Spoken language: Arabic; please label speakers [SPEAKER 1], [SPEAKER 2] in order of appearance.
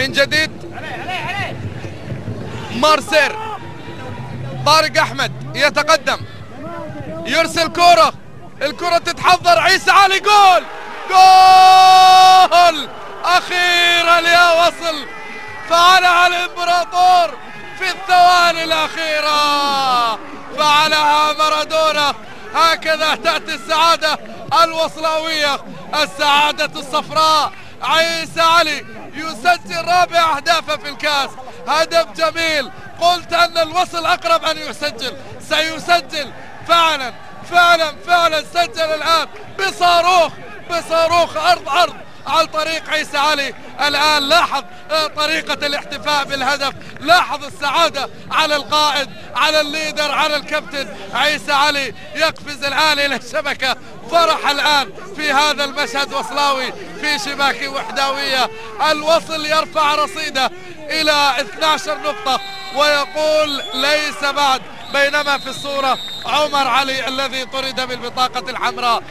[SPEAKER 1] من جديد مارسير. طارق أحمد يتقدم، يرسل كرة، الكرة تتحضر، عيسى علي، جول جول أخيرا يا وصل. فعلها الإمبراطور في الثواني الأخيرة، فعلها مارادونا. هكذا تأتي السعادة الوصلاوية، السعادة الصفراء. عيسى علي يسجل رابع أهدافه في الكاس، هدف جميل. قلت أن الوصل أقرب أن يسجل، سيسجل فعلا فعلا فعلا. سجل الآن بصاروخ عرض على طريق عيسى علي. الآن لاحظ طريقة الاحتفاء بالهدف، لاحظ السعادة على القائد، على الليدر، على الكابتن. عيسى علي يقفز الآن إلى الشبكة، فرح الآن في هذا المشهد وصلاوي في شباك وحداوية. الوصل يرفع رصيده إلى 12 نقطة ويقول ليس بعد، بينما في الصورة عمر علي الذي طرد بالبطاقة الحمراء.